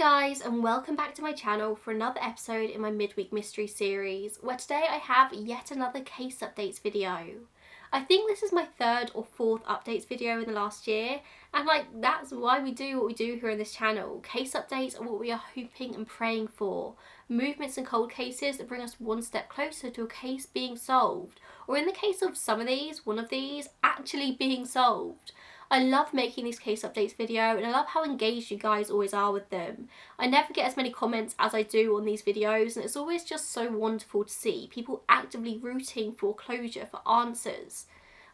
Guys, and welcome back to my channel for another episode in my midweek mystery series, where today I have yet another case updates video. I think this is my third or fourth updates video in the last year, and that's why we do what we do here on this channel. Case updates are what we are hoping and praying for. Movements and cold cases that bring us one step closer to a case being solved, or in the case of some of these, one of these actually being solved. I love making these case updates video and I love how engaged you guys always are with them. I never get as many comments as I do on these videos, and it's always just so wonderful to see people actively rooting for closure, for answers.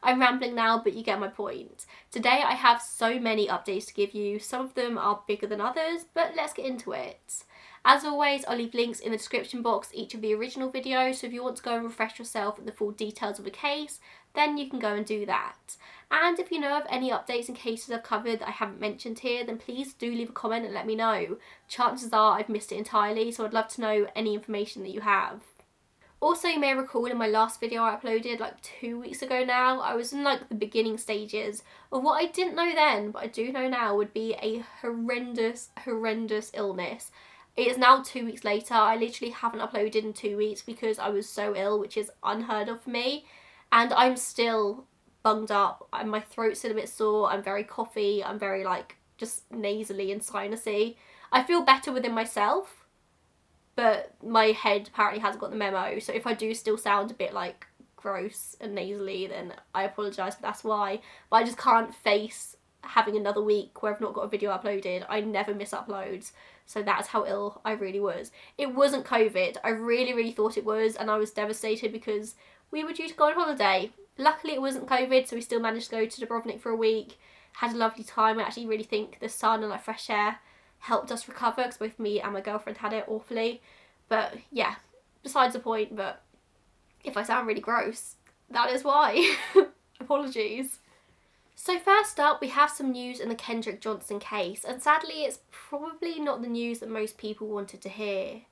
I'm rambling now, but you get my point. Today I have so many updates to give you. Some of them are bigger than others, but let's get into it. As always, I'll leave links in the description box to each of the original videos, so if you want to go and refresh yourself with the full details of the case, then you can go and do that. And if you know of any updates and cases I've covered that I haven't mentioned here, then please do leave a comment and let me know. Chances are I've missed it entirely, so I'd love to know any information that you have. Also, you may recall in my last video I uploaded 2 weeks ago now, I was in the beginning stages of what I didn't know then, but I do know now would be a horrendous illness. It is now 2 weeks later. I literally haven't uploaded in 2 weeks because I was so ill, which is unheard of for me. And I'm still bunged up. My throat's still a bit sore. I'm very coughy. I'm very just nasally and sinusy. I feel better within myself, but my head apparently hasn't got the memo. So if I do still sound a bit gross and nasally, then I apologise, but that's why. But I just can't face having another week where I've not got a video uploaded. I never miss uploads. So that's how ill I really was. It wasn't COVID. I really thought it was, and I was devastated because we were due to go on holiday. Luckily it wasn't COVID, so we still managed to go to Dubrovnik for a week. Had a lovely time. I actually really think the sun and fresh air helped us recover, because both me and my girlfriend had it awfully. But yeah, besides the point. But if I sound really gross, that is why. Apologies. So first up, we have some news in the Kendrick Johnson case, and sadly it's probably not the news that most people wanted to hear.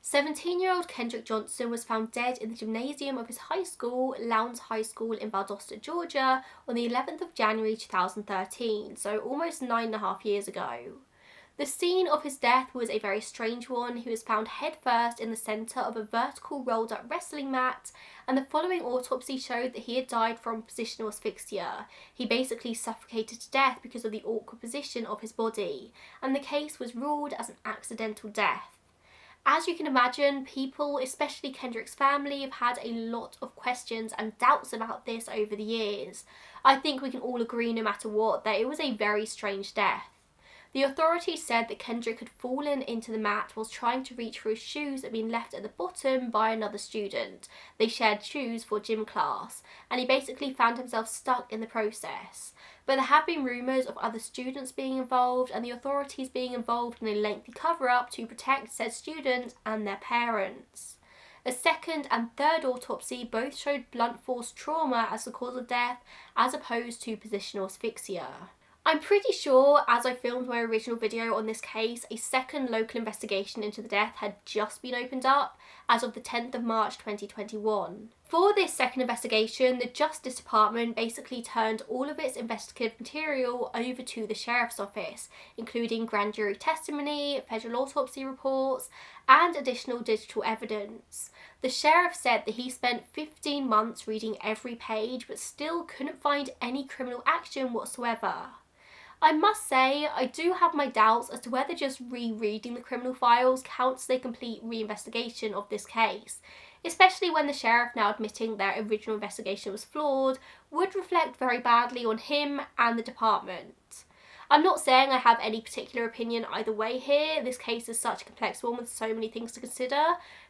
17-year-old Kendrick Johnson was found dead in the gymnasium of his high school, Lowndes High School in Valdosta, Georgia, on the 11th of January 2013, so almost 9.5 years ago. The scene of his death was a very strange one. He was found headfirst in the centre of a vertical rolled up wrestling mat, and the following autopsy showed that he had died from positional asphyxia. He basically suffocated to death because of the awkward position of his body, and the case was ruled as an accidental death. As you can imagine, people, especially Kendrick's family, have had a lot of questions and doubts about this over the years. I think we can all agree, no matter what, that it was a very strange death. The authorities said that Kendrick had fallen into the mat whilst trying to reach for his shoes that had been left at the bottom by another student. They shared shoes for gym class, and he basically found himself stuck in the process. But there have been rumours of other students being involved, and the authorities being involved in a lengthy cover-up to protect said students and their parents. A second and third autopsy both showed blunt force trauma as the cause of death, as opposed to positional asphyxia. I'm pretty sure, as I filmed my original video on this case, a second local investigation into the death had just been opened up as of the 10th of March 2021. For this second investigation, the Justice Department basically turned all of its investigative material over to the Sheriff's Office, including grand jury testimony, federal autopsy reports, and additional digital evidence. The Sheriff said that he spent 15 months reading every page, but still couldn't find any criminal action whatsoever. I must say, I do have my doubts as to whether just rereading the criminal files counts as a complete reinvestigation of this case, especially when the sheriff, now admitting their original investigation was flawed, would reflect very badly on him and the department. I'm not saying I have any particular opinion either way here. This case is such a complex one with so many things to consider,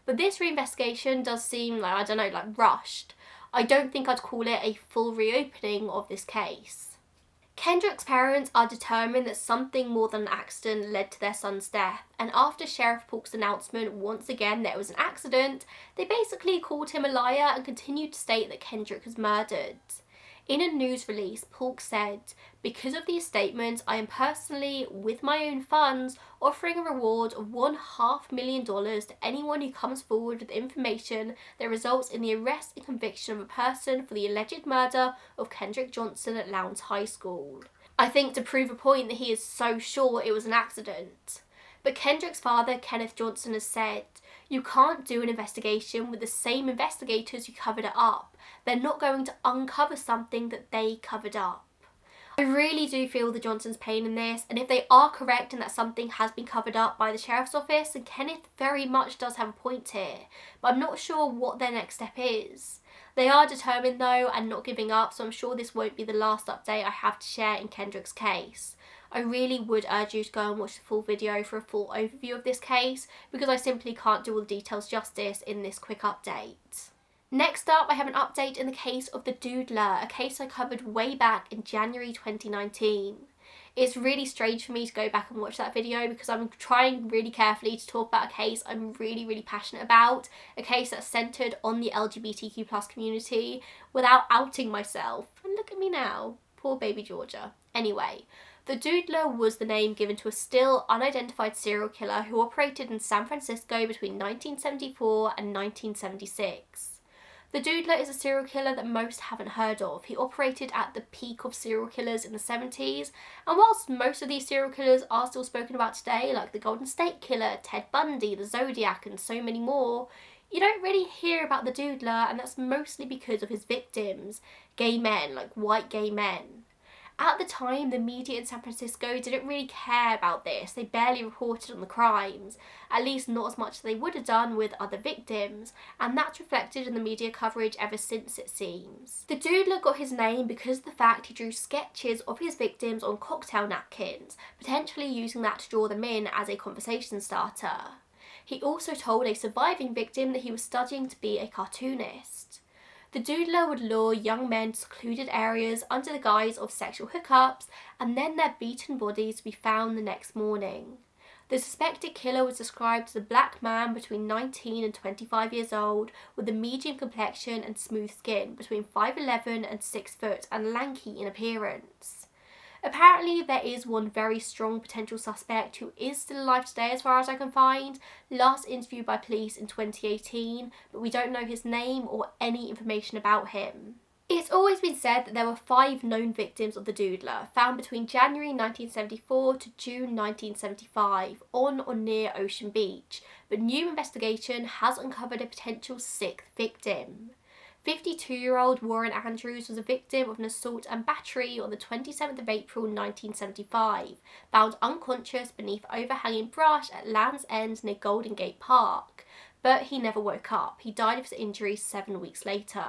but this reinvestigation does seem rushed. I don't think I'd call it a full reopening of this case. Kendrick's parents are determined that something more than an accident led to their son's death, and after Sheriff Polk's announcement once again that it was an accident, they basically called him a liar and continued to state that Kendrick was murdered. In a news release, Polk said, "Because of these statements, I am personally, with my own funds, offering a reward of $500,000 to anyone who comes forward with information that results in the arrest and conviction of a person for the alleged murder of Kendrick Johnson at Lowndes High School." I think to prove a point that he is so sure it was an accident. But Kendrick's father, Kenneth Johnson, has said, "You can't do an investigation with the same investigators who covered it up. They're not going to uncover something that they covered up." I really do feel the Johnsons' pain in this, and if they are correct and that something has been covered up by the Sheriff's Office, then Kenneth very much does have a point here, but I'm not sure what their next step is. They are determined though and not giving up, so I'm sure this won't be the last update I have to share in Kendrick's case. I really would urge you to go and watch the full video for a full overview of this case, because I simply can't do all the details justice in this quick update. Next up, I have an update in the case of the Doodler, a case I covered way back in January 2019. It's really strange for me to go back and watch that video because I'm trying really carefully to talk about a case I'm really passionate about, a case that's centred on the LGBTQ+ community without outing myself. And look at me now, poor baby Georgia. Anyway, the Doodler was the name given to a still unidentified serial killer who operated in San Francisco between 1974 and 1976. The Doodler is a serial killer that most haven't heard of. He operated at the peak of serial killers in the 70s, and whilst most of these serial killers are still spoken about today, like the Golden State Killer, Ted Bundy, the Zodiac, and so many more, you don't really hear about the Doodler, and that's mostly because of his victims, gay men, like white gay men. At the time, the media in San Francisco didn't really care about this. They barely reported on the crimes, at least not as much as they would have done with other victims, and that's reflected in the media coverage ever since, it seems. The Doodler got his name because of the fact he drew sketches of his victims on cocktail napkins, potentially using that to draw them in as a conversation starter. He also told a surviving victim that he was studying to be a cartoonist. The Doodler would lure young men to secluded areas under the guise of sexual hookups, and then their beaten bodies would be found the next morning. The suspected killer was described as a black man between 19 and 25 years old, with a medium complexion and smooth skin, between 5'11" and 6 foot, and lanky in appearance. Apparently there is one very strong potential suspect who is still alive today as far as I can find, last interviewed by police in 2018, but we don't know his name or any information about him. It's always been said that there were 5 known victims of the Doodler, found between January 1974 to June 1975, on or near Ocean Beach, but new investigation has uncovered a potential 6th victim. 52-year-old Warren Andrews was a victim of an assault and battery on the 27th of April 1975, found unconscious beneath overhanging brush at Land's End near Golden Gate Park, but he never woke up. He died of his injuries 7 weeks later.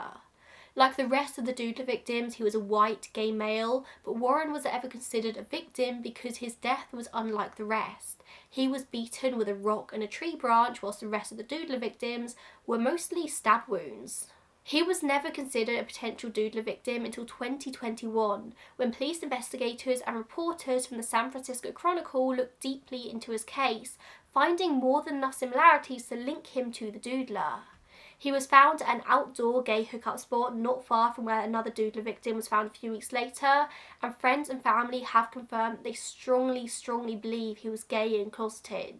Like the rest of the Doodler victims, he was a white gay male, but Warren was ever considered a victim because his death was unlike the rest. He was beaten with a rock and a tree branch, whilst the rest of the Doodler victims were mostly stab wounds. He was never considered a potential Doodler victim until 2021, when police investigators and reporters from the San Francisco Chronicle looked deeply into his case, finding more than enough similarities to link him to the Doodler. He was found at an outdoor gay hookup spot not far from where another Doodler victim was found a few weeks later, and friends and family have confirmed that they strongly believe he was gay and closeted.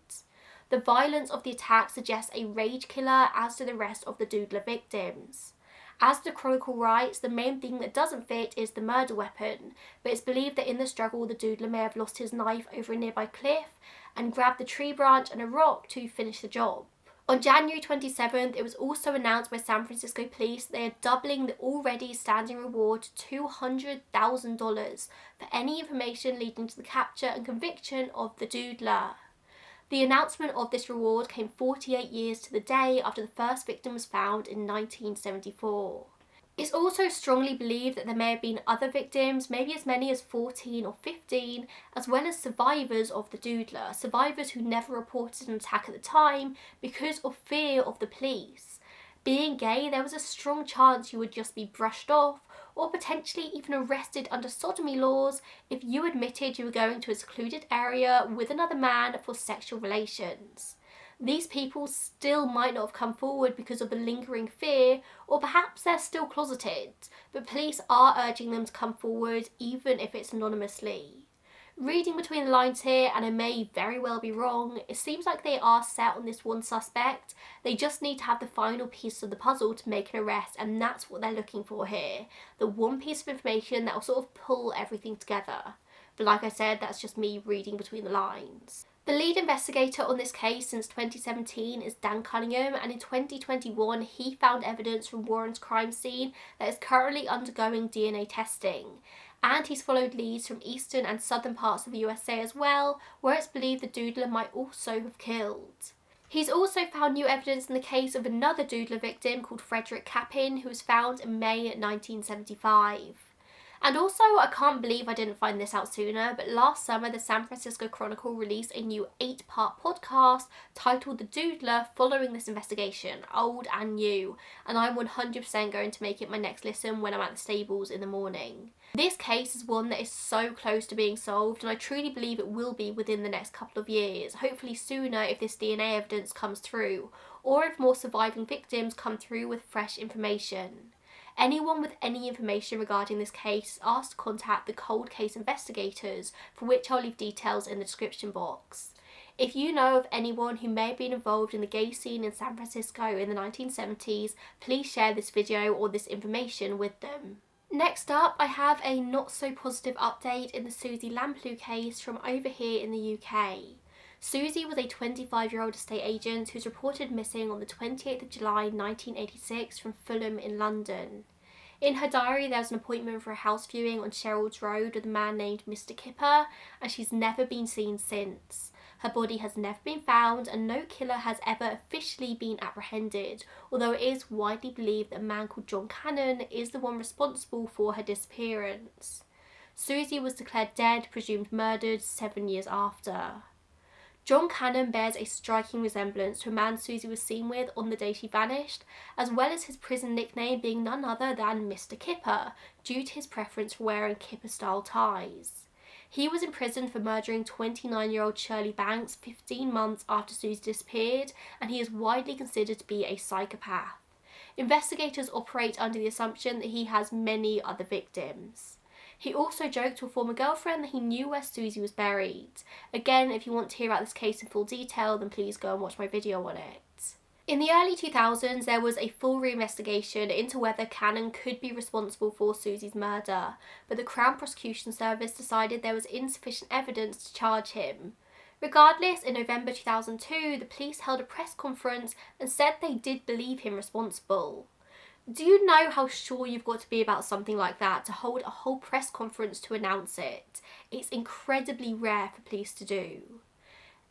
The violence of the attack suggests a rage killer, as do the rest of the Doodler victims. As the Chronicle writes, the main thing that doesn't fit is the murder weapon, but it's believed that in the struggle the Doodler may have lost his knife over a nearby cliff and grabbed the tree branch and a rock to finish the job. On January 27th, it was also announced by San Francisco police they are doubling the already standing reward to $200,000 for any information leading to the capture and conviction of the Doodler. The announcement of this reward came 48 years to the day after the first victim was found in 1974. It's also strongly believed that there may have been other victims, maybe as many as 14 or 15, as well as survivors of the Doodler, survivors who never reported an attack at the time because of fear of the police. Being gay, there was a strong chance you would just be brushed off, or potentially even arrested under sodomy laws if you admitted you were going to a secluded area with another man for sexual relations. These people still might not have come forward because of a lingering fear, or perhaps they're still closeted, but police are urging them to come forward even if it's anonymously. Reading between the lines here, and I may very well be wrong, it seems like they are set on this one suspect. They just need to have the final piece of the puzzle to make an arrest, and that's what they're looking for here. The one piece of information that will sort of pull everything together. But like I said, that's just me reading between the lines. The lead investigator on this case since 2017 is Dan Cunningham, and in 2021 he found evidence from Warren's crime scene that is currently undergoing DNA testing. And he's followed leads from eastern and southern parts of the USA as well, where it's believed the Doodler might also have killed. He's also found new evidence in the case of another Doodler victim called Frederick Cappin, who was found in May 1975. And also, I can't believe I didn't find this out sooner, but last summer the San Francisco Chronicle released a new 8-part podcast titled The Doodler following this investigation, old and new, and I'm 100% going to make it my next listen when I'm at the stables in the morning. This case is one that is so close to being solved, and I truly believe it will be within the next couple of years, hopefully sooner if this DNA evidence comes through, or if more surviving victims come through with fresh information. Anyone with any information regarding this case is asked to contact the cold case investigators, for which I'll leave details in the description box. If you know of anyone who may have been involved in the gay scene in San Francisco in the 1970s, please share this video or this information with them. Next up, I have a not so positive update in the Suzy Lamplugh case from over here in the UK. Suzy was a 25-year-old estate agent who was reported missing on the 28th of July 1986 from Fulham in London. In her diary there was an appointment for a house viewing on Sherald's Road with a man named Mr. Kipper, and she's never been seen since. Her body has never been found and no killer has ever officially been apprehended, although it is widely believed that a man called John Cannon is the one responsible for her disappearance. Suzy was declared dead, presumed murdered, 7 years after. John Cannon bears a striking resemblance to a man Suzy was seen with on the day she vanished, as well as his prison nickname being none other than Mr. Kipper, due to his preference for wearing Kipper-style ties. He was imprisoned for murdering 29-year-old Shirley Banks 15 months after Suzy disappeared, and he is widely considered to be a psychopath. Investigators operate under the assumption that he has many other victims. He also joked to a former girlfriend that he knew where Suzy was buried. Again, if you want to hear about this case in full detail, then please go and watch my video on it. In the early 2000s, there was a full reinvestigation into whether Cannon could be responsible for Suzy's murder, but the Crown Prosecution Service decided there was insufficient evidence to charge him. Regardless, in November 2002, the police held a press conference and said they did believe him responsible. Do you know how sure you've got to be about something like that to hold a whole press conference to announce it? It's incredibly rare for police to do.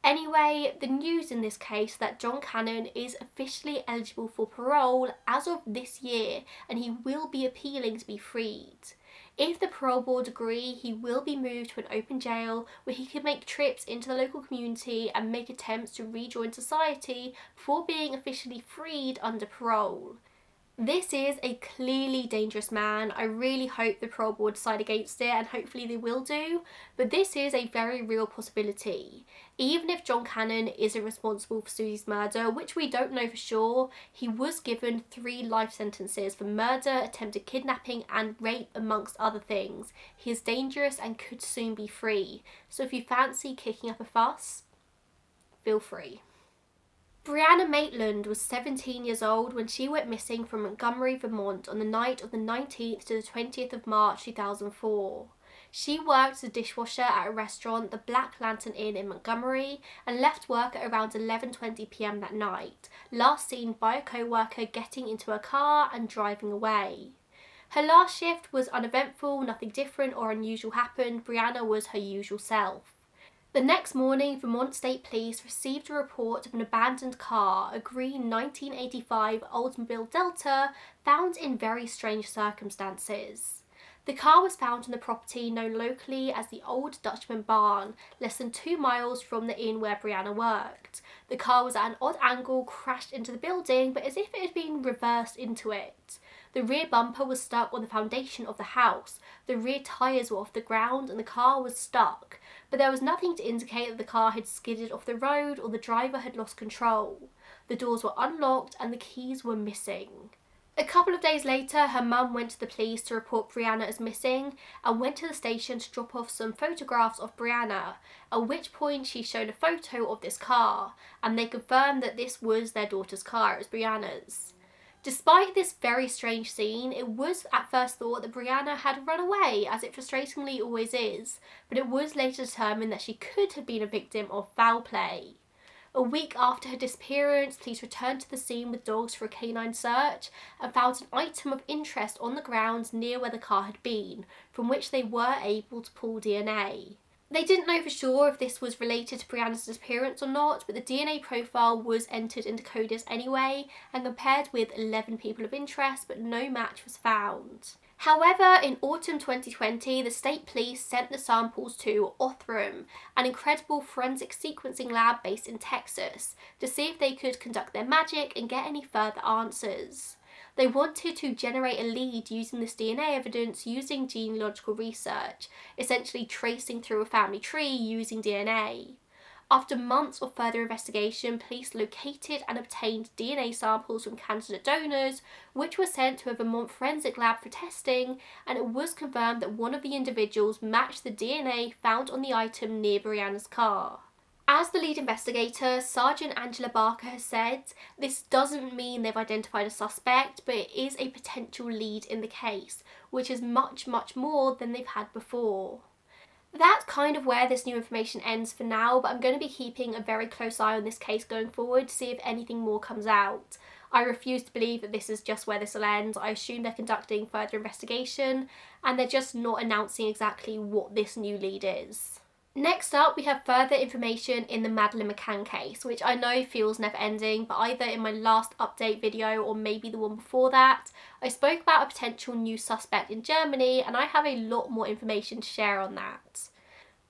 Anyway, the news in this case that John Cannon is officially eligible for parole as of this year, and he will be appealing to be freed. If the parole board agree, he will be moved to an open jail where he can make trips into the local community and make attempts to rejoin society before being officially freed under parole. This is a clearly dangerous man. I really hope the parole board decide against it, and hopefully they will do, but this is a very real possibility. Even if John Cannon isn't responsible for Suzy's murder, which we don't know for sure, he was given 3 life sentences for murder, attempted kidnapping and rape amongst other things. He is dangerous and could soon be free, so if you fancy kicking up a fuss, feel free. Brianna Maitland was 17 years old when she went missing from Montgomery, Vermont on the night of the 19th to the 20th of March 2004. She worked as a dishwasher at a restaurant, the Black Lantern Inn in Montgomery, and left work at around 11:20 p.m. that night, last seen by a co-worker getting into a car and driving away. Her last shift was uneventful, nothing different or unusual happened. Brianna was her usual self. The next morning, Vermont State Police received a report of an abandoned car, a green 1985 Oldsmobile Delta, found in very strange circumstances. The car was found on the property known locally as the Old Dutchman Barn, less than 2 miles from the inn where Brianna worked. The car was at an odd angle, crashed into the building, but as if it had been reversed into it. The rear bumper was stuck on the foundation of the house, the rear tyres were off the ground and the car was stuck, but there was nothing to indicate that the car had skidded off the road or the driver had lost control. The doors were unlocked and the keys were missing. A couple of days later, her mum went to the police to report Brianna as missing and went to the station to drop off some photographs of Brianna, at which point she showed a photo of this car, and they confirmed that this was their daughter's car, it was Brianna's. Despite this very strange scene, it was at first thought that Brianna had run away, as it frustratingly always is, but it was later determined that she could have been a victim of foul play. A week after her disappearance, police returned to the scene with dogs for a canine search and found an item of interest on the ground near where the car had been, from which they were able to pull DNA. They didn't know for sure if this was related to Brianna's disappearance or not, but the DNA profile was entered into CODIS anyway and compared with 11 people of interest, but no match was found. However, in autumn 2020, the state police sent the samples to Othram, an incredible forensic sequencing lab based in Texas, to see if they could conduct their magic and get any further answers. They wanted to generate a lead using this DNA evidence using genealogical research, essentially tracing through a family tree using DNA. After months of further investigation, police located and obtained DNA samples from candidate donors, which were sent to a Vermont forensic lab for testing, and it was confirmed that one of the individuals matched the DNA found on the item near Brianna's car. As the lead investigator, Sergeant Angela Barker has said, this doesn't mean they've identified a suspect, but it is a potential lead in the case, which is much, much more than they've had before. That's kind of where this new information ends for now, but I'm going to be keeping a very close eye on this case going forward to see if anything more comes out. I refuse to believe that this is just where this will end. I assume they're conducting further investigation and they're just not announcing exactly what this new lead is. Next up, we have further information in the Madeleine McCann case, which I know feels never ending, but either in my last update video or maybe the one before that, I spoke about a potential new suspect in Germany, and I have a lot more information to share on that.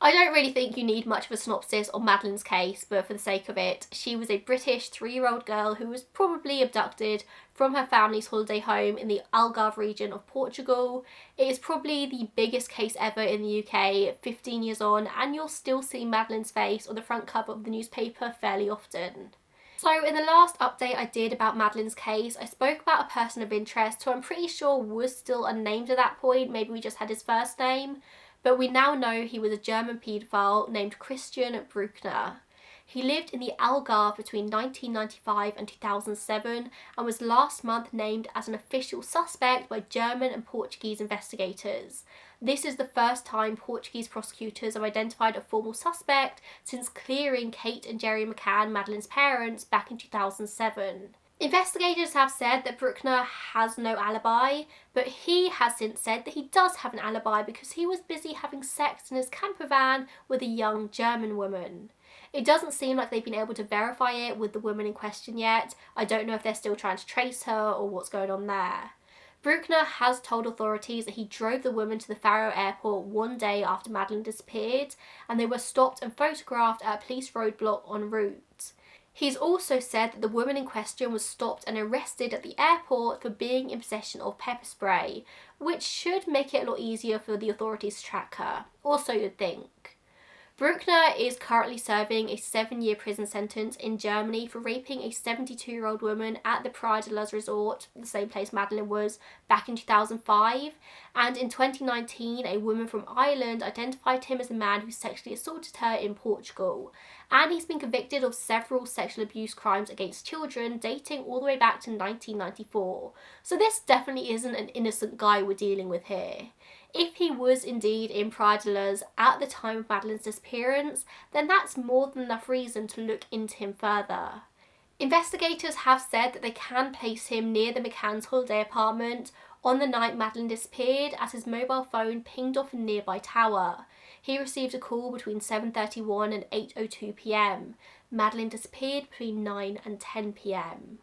I don't really think you need much of a synopsis on Madeleine's case, but for the sake of it, she was a British 3-year-old girl who was probably abducted from her family's holiday home in the Algarve region of Portugal. It is probably the biggest case ever in the UK, 15 years on, and you'll still see Madeleine's face on the front cover of the newspaper fairly often. So in the last update I did about Madeleine's case, I spoke about a person of interest who I'm pretty sure was still unnamed at that point, maybe we just had his first name. But we now know he was a German paedophile named Christian Bruckner. He lived in the Algarve between 1995 and 2007 and was last month named as an official suspect by German and Portuguese investigators. This is the first time Portuguese prosecutors have identified a formal suspect since clearing Kate and Jerry McCann, Madeleine's parents, back in 2007. Investigators have said that Bruckner has no alibi, but he has since said that he does have an alibi because he was busy having sex in his camper van with a young German woman. It doesn't seem like they've been able to verify it with the woman in question yet. I don't know if they're still trying to trace her or what's going on there. Bruckner has told authorities that he drove the woman to the Faro airport one day after Madeleine disappeared, and they were stopped and photographed at a police roadblock en route. He's also said that the woman in question was stopped and arrested at the airport for being in possession of pepper spray, which should make it a lot easier for the authorities to track her. Also, you'd think. Bruckner is currently serving a 7-year prison sentence in Germany for raping a 72-year-old woman at the Praia de Luz resort, the same place Madeleine was, back in 2005. And in 2019, a woman from Ireland identified him as the man who sexually assaulted her in Portugal. And he's been convicted of several sexual abuse crimes against children dating all the way back to 1994. So this definitely isn't an innocent guy we're dealing with here. If he was indeed in Praia de Luz at the time of Madeleine's disappearance, then that's more than enough reason to look into him further. Investigators have said that they can place him near the McCann's holiday apartment on the night Madeleine disappeared, as his mobile phone pinged off a nearby tower. He received a call between 7:31 and 8:02 p.m. Madeleine disappeared between 9 and 10 p.m.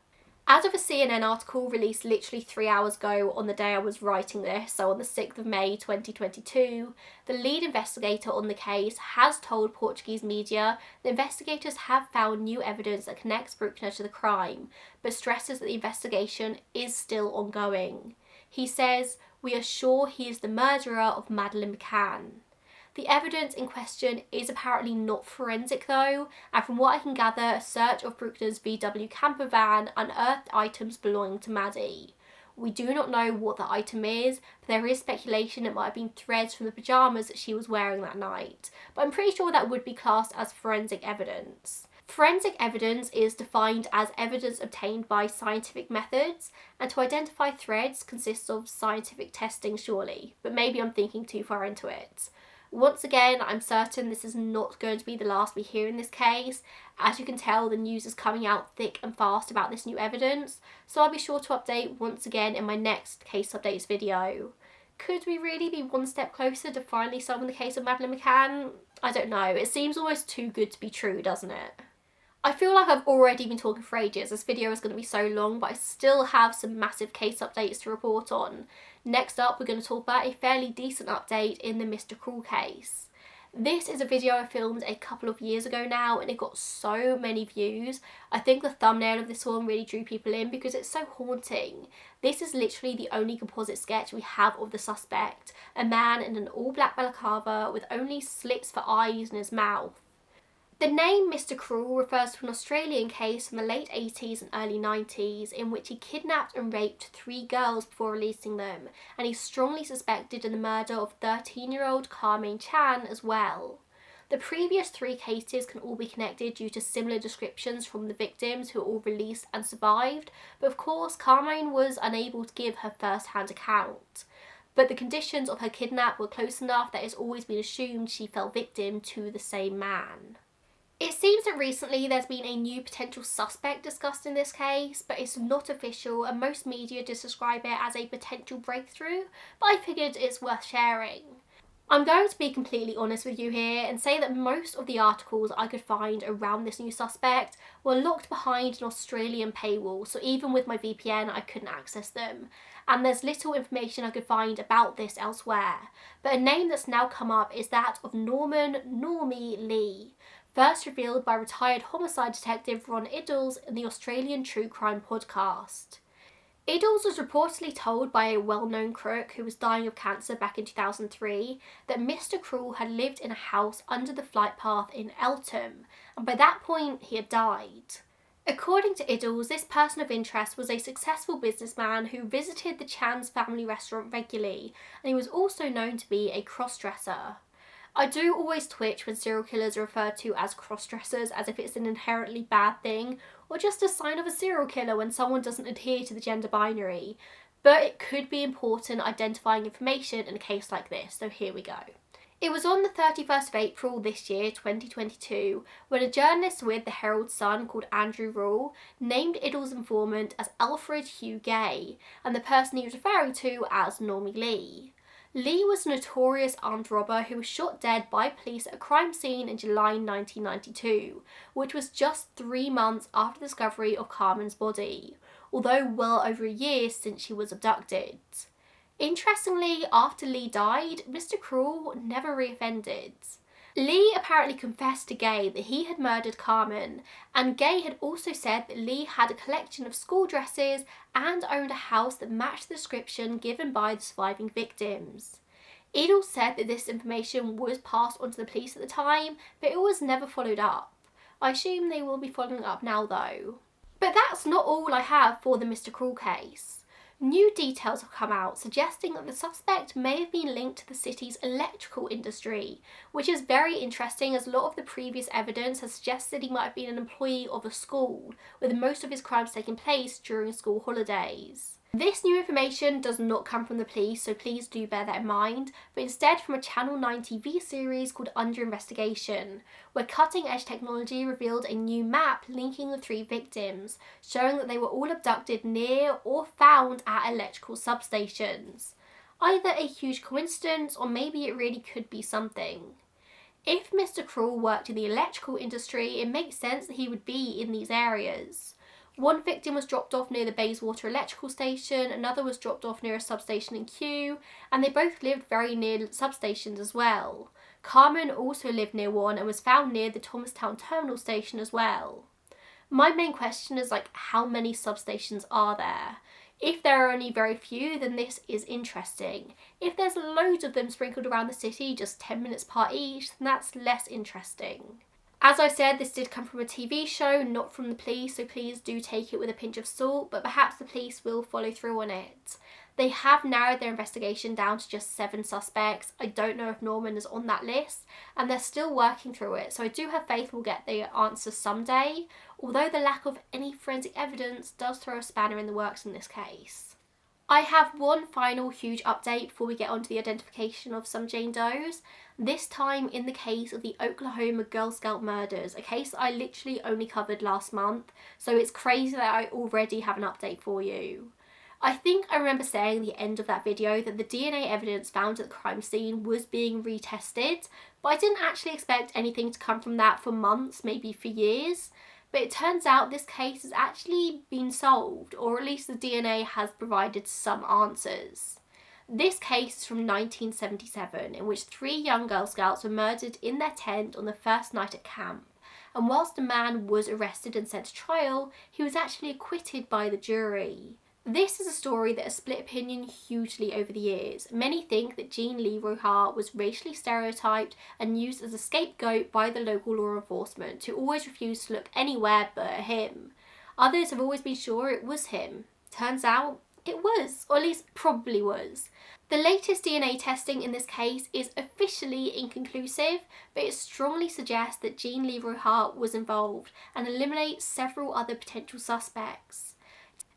As of a CNN article released literally 3 hours ago on the day I was writing this, so on the 6th of May 2022, the lead investigator on the case has told Portuguese media that investigators have found new evidence that connects Bruckner to the crime, but stresses that the investigation is still ongoing. He says, "We are sure he is the murderer of Madeleine McCann." The evidence in question is apparently not forensic though, and from what I can gather, a search of Bruckner's VW camper van unearthed items belonging to Maddie. We do not know what the item is, but there is speculation it might have been threads from the pyjamas that she was wearing that night. But I'm pretty sure that would be classed as forensic evidence. Forensic evidence is defined as evidence obtained by scientific methods, and to identify threads consists of scientific testing surely, but maybe I'm thinking too far into it. Once again, I'm certain this is not going to be the last we hear in this case. As you can tell, the news is coming out thick and fast about this new evidence, so I'll be sure to update once again in my next case updates video. Could we really be one step closer to finally solving the case of Madeleine McCann? I don't know, it seems almost too good to be true, doesn't it? I feel like I've already been talking for ages. This video is going to be so long, but I still have some massive case updates to report on. Next up, we're going to talk about a fairly decent update in the Mr. Cruel case. This is a video I filmed a couple of years ago now, and it got so many views. I think the thumbnail of this one really drew people in because it's so haunting. This is literally the only composite sketch we have of the suspect, a man in an all-black balaclava with only slits for eyes in his mouth. The name Mr. Cruel refers to an Australian case from the late 80s and early 90s in which he kidnapped and raped 3 girls before releasing them, and he's strongly suspected in the murder of 13-year-old Carmine Chan as well. The previous 3 cases can all be connected due to similar descriptions from the victims who were all released and survived, but of course Carmine was unable to give her first-hand account. But the conditions of her kidnap were close enough that it's always been assumed she fell victim to the same man. It seems that recently there's been a new potential suspect discussed in this case, but it's not official and most media just describe it as a potential breakthrough, but I figured it's worth sharing. I'm going to be completely honest with you here and say that most of the articles I could find around this new suspect were locked behind an Australian paywall, so even with my VPN I couldn't access them. And there's little information I could find about this elsewhere, but a name that's now come up is that of Norman "Normie" Lee, first revealed by retired homicide detective Ron Iddles in the Australian True Crime podcast. Iddles was reportedly told by a well-known crook who was dying of cancer back in 2003 that Mr. Cruel had lived in a house under the flight path in Eltham, and by that point he had died. According to Iddles, this person of interest was a successful businessman who visited the Chan's family restaurant regularly, and he was also known to be a cross-dresser. I do always twitch when serial killers are referred to as cross-dressers as if it's an inherently bad thing, or just a sign of a serial killer when someone doesn't adhere to the gender binary, but it could be important identifying information in a case like this, so here we go. It was on the 31st of April this year, 2022, when a journalist with the Herald Sun called Andrew Rule named Iddles' informant as Alfred Hugh Gay, and the person he was referring to as Normie Lee. Lee was a notorious armed robber who was shot dead by police at a crime scene in July 1992, which was just 3 months after the discovery of Carmen's body, although well over a year since she was abducted. Interestingly, after Lee died, Mr. Cruel never reoffended. Lee apparently confessed to Gay that he had murdered Carmen, and Gay had also said that Lee had a collection of school dresses and owned a house that matched the description given by the surviving victims. Iddles said that this information was passed on to the police at the time, but it was never followed up. I assume they will be following up now though. But that's not all I have for the Mr. Cruel case. New details have come out suggesting that the suspect may have been linked to the city's electrical industry, which is very interesting as a lot of the previous evidence has suggested he might have been an employee of a school, with most of his crimes taking place during school holidays. This new information does not come from the police, so please do bear that in mind, but instead from a Channel 9 TV series called Under Investigation, where cutting-edge technology revealed a new map linking the 3 victims, showing that they were all abducted near or found at electrical substations. Either a huge coincidence, or maybe it really could be something. If Mr. Cruel worked in the electrical industry, it makes sense that he would be in these areas. One victim was dropped off near the Bayswater electrical station, another was dropped off near a substation in Kew, and they both lived very near substations as well. Carmen also lived near one and was found near the Thomastown terminal station as well. My main question is how many substations are there? If there are only very few, then this is interesting. If there's loads of them sprinkled around the city, just 10 minutes apart each, then that's less interesting. As I said, this did come from a TV show, not from the police, so please do take it with a pinch of salt, but perhaps the police will follow through on it. They have narrowed their investigation down to just 7 suspects. I don't know if Norman is on that list, and they're still working through it, so I do have faith we'll get the answer someday, although the lack of any forensic evidence does throw a spanner in the works in this case. I have one final huge update before we get on to the identification of some Jane Does, this time in the case of the Oklahoma Girl Scout murders, a case I literally only covered last month, so it's crazy that I already have an update for you. I think I remember saying at the end of that video that the DNA evidence found at the crime scene was being retested, but I didn't actually expect anything to come from that for months, maybe for years. But it turns out this case has actually been solved, or at least the DNA has provided some answers. This case is from 1977, in which 3 young Girl Scouts were murdered in their tent on the first night at camp, and whilst a man was arrested and sent to trial, he was actually acquitted by the jury. This is a story that has split opinion hugely over the years. Many think that Jean Leroy Hart was racially stereotyped and used as a scapegoat by the local law enforcement, who always refused to look anywhere but at him. Others have always been sure it was him. Turns out it was, or at least probably was. The latest DNA testing in this case is officially inconclusive, but it strongly suggests that Jean Leroy Hart was involved and eliminates several other potential suspects.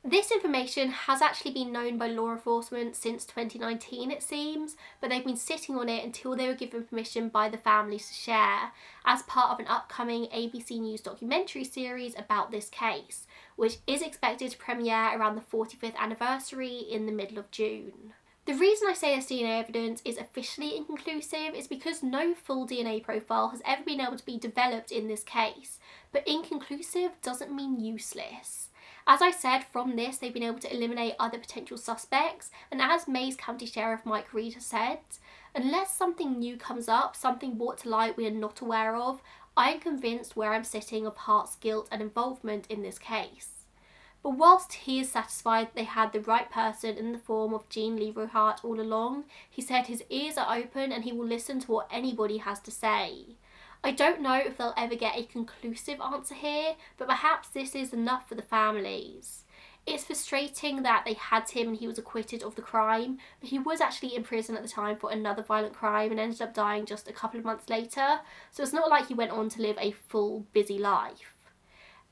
This information has actually been known by law enforcement since 2019 it seems, but they've been sitting on it until they were given permission by the families to share, as part of an upcoming ABC News documentary series about this case, which is expected to premiere around the 45th anniversary in the middle of June. The reason I say this DNA evidence is officially inconclusive is because no full DNA profile has ever been able to be developed in this case, but inconclusive doesn't mean useless. As I said, from this they've been able to eliminate other potential suspects, and as Mays County Sheriff Mike Reed has said, unless something new comes up, something brought to light we are not aware of, I am convinced where I'm sitting of Hart's guilt and involvement in this case. But whilst he is satisfied they had the right person in the form of Jean Leroy Hart all along, he said his ears are open and he will listen to what anybody has to say. I don't know if they'll ever get a conclusive answer here, but perhaps this is enough for the families. It's frustrating that they had him and he was acquitted of the crime, but he was actually in prison at the time for another violent crime and ended up dying just a couple of months later, so it's not like he went on to live a full, busy life.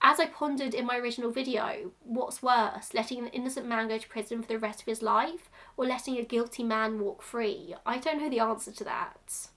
As I pondered in my original video, what's worse, letting an innocent man go to prison for the rest of his life, or letting a guilty man walk free? I don't know the answer to that.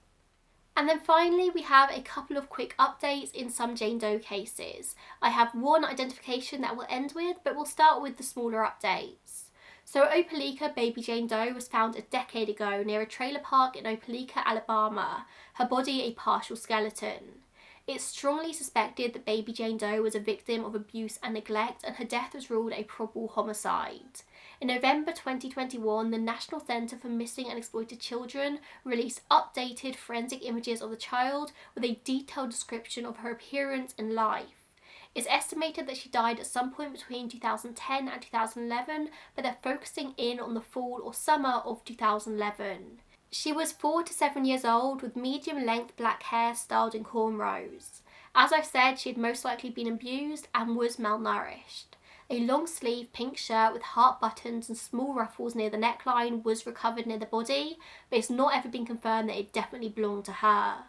And then finally we have a couple of quick updates in some Jane Doe cases. I have one identification that we'll end with, but we'll start with the smaller updates. So Opelika baby Jane Doe was found a decade ago near a trailer park in Opelika, Alabama, her body a partial skeleton. It's strongly suspected that baby Jane Doe was a victim of abuse and neglect, and her death was ruled a probable homicide. In November 2021, the National Centre for Missing and Exploited Children released updated forensic images of the child with a detailed description of her appearance and life. It's estimated that she died at some point between 2010 and 2011, but they're focusing in on the fall or summer of 2011. She was 4 to 7 years old with medium-length black hair styled in cornrows. As I've said, she had most likely been abused and was malnourished. A long-sleeve pink shirt with heart buttons and small ruffles near the neckline was recovered near the body, but it's not ever been confirmed that it definitely belonged to her.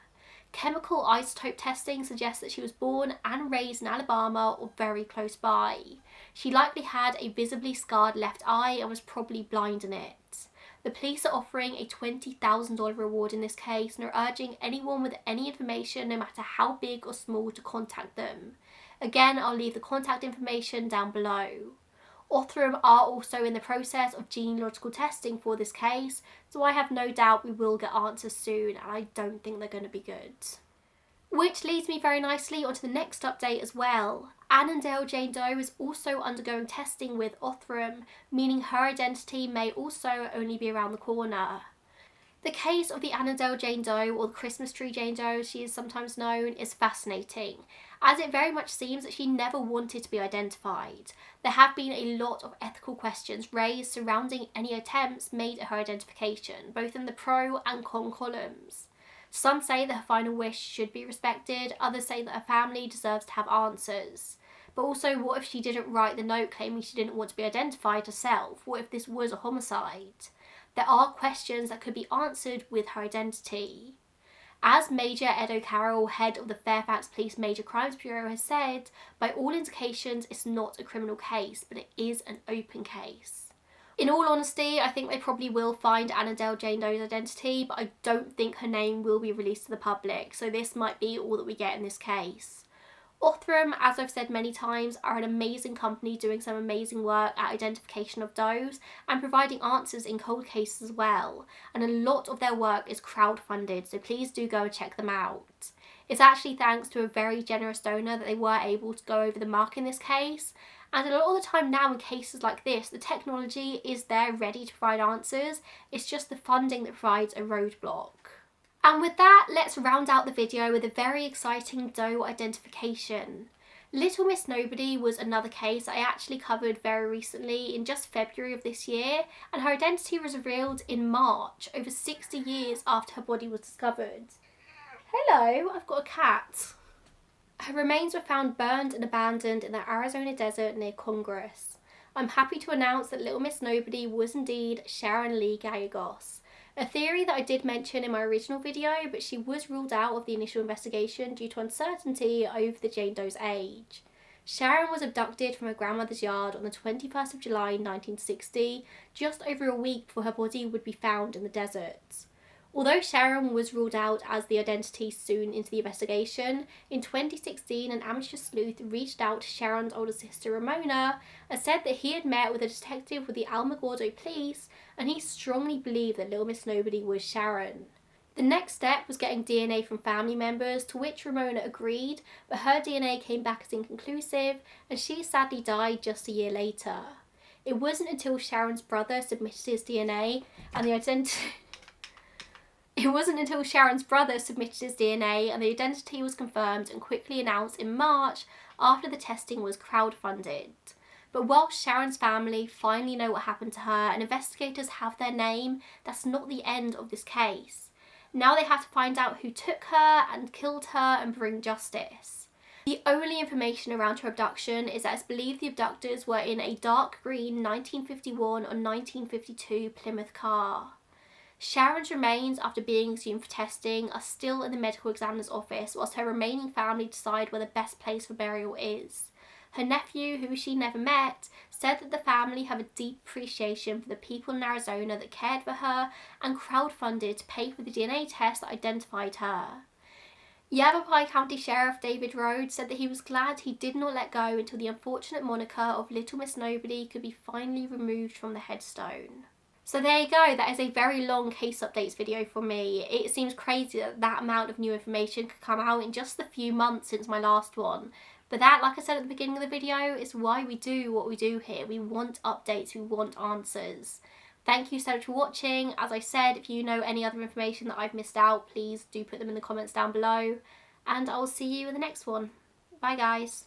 Chemical isotope testing suggests that she was born and raised in Alabama or very close by. She likely had a visibly scarred left eye and was probably blind in it. The police are offering a $20,000 reward in this case and are urging anyone with any information, no matter how big or small, to contact them. Again, I'll leave the contact information down below. Othram are also in the process of genealogical testing for this case, so I have no doubt we will get answers soon, and I don't think they're going to be good. Which leads me very nicely onto the next update as well. Annandale Jane Doe is also undergoing testing with Othram, meaning her identity may also only be around the corner. The case of the Annandale Jane Doe, or the Christmas tree Jane Doe as she is sometimes known, is fascinating, as it very much seems that she never wanted to be identified. There have been a lot of ethical questions raised surrounding any attempts made at her identification, both in the pro and con columns. Some say that her final wish should be respected, others say that her family deserves to have answers. But also, what if she didn't write the note claiming she didn't want to be identified herself? What if this was a homicide? There are questions that could be answered with her identity. As Major Ed O'Carroll, head of the Fairfax Police Major Crimes Bureau, has said, by all indications it's not a criminal case, but it is an open case. In all honesty, I think they probably will find Annandale Jane Doe's identity, but I don't think her name will be released to the public, so this might be all that we get in this case. Othram, as I've said many times, are an amazing company doing some amazing work at identification of does and providing answers in cold cases as well, and a lot of their work is crowdfunded, so please do go and check them out. It's actually thanks to a very generous donor that they were able to go over the mark in this case, and a lot of the time now in cases like this, the technology is there ready to provide answers, it's just the funding that provides a roadblock. And with that, let's round out the video with a very exciting Doe identification. Little Miss Nobody was another case I actually covered very recently in just February of this year, and her identity was revealed in March, over 60 years after her body was discovered. Hello, I've got a cat. Her remains were found burned and abandoned in the Arizona desert near Congress. I'm happy to announce that Little Miss Nobody was indeed Sharon Lee Gallegos. A theory that I did mention in my original video, but she was ruled out of the initial investigation due to uncertainty over the Jane Doe's age. Sharon was abducted from her grandmother's yard on the 21st of July 1960, just over a week before her body would be found in the desert. Although Sharon was ruled out as the identity soon into the investigation, in 2016 an amateur sleuth reached out to Sharon's older sister Ramona and said that he had met with a detective with the Alamogordo police and he strongly believed that Little Miss Nobody was Sharon. The next step was getting DNA from family members, to which Ramona agreed, but her DNA came back as inconclusive and she sadly died just a year later. It wasn't until Sharon's brother submitted his DNA and the identity was confirmed and quickly announced in March after the testing was crowdfunded. But while Sharon's family finally know what happened to her and investigators have their name, that's not the end of this case. Now they have to find out who took her and killed her and bring justice. The only information around her abduction is that it's believed the abductors were in a dark green 1951 or 1952 Plymouth car. Sharon's remains, after being exhumed for testing, are still in the medical examiner's office whilst her remaining family decide where the best place for burial is. Her nephew, who she never met, said that the family have a deep appreciation for the people in Arizona that cared for her and crowdfunded to pay for the DNA test that identified her. Yavapai County Sheriff David Rhodes said that he was glad he did not let go until the unfortunate moniker of Little Miss Nobody could be finally removed from the headstone. So there you go, that is a very long case updates video for me. It seems crazy that that amount of new information could come out in just the few months since my last one. But that, like I said at the beginning of the video, is why we do what we do here. We want updates, we want answers. Thank you so much for watching. As I said, if you know any other information that I've missed out, please do put them in the comments down below. And I will see you in the next one. Bye guys.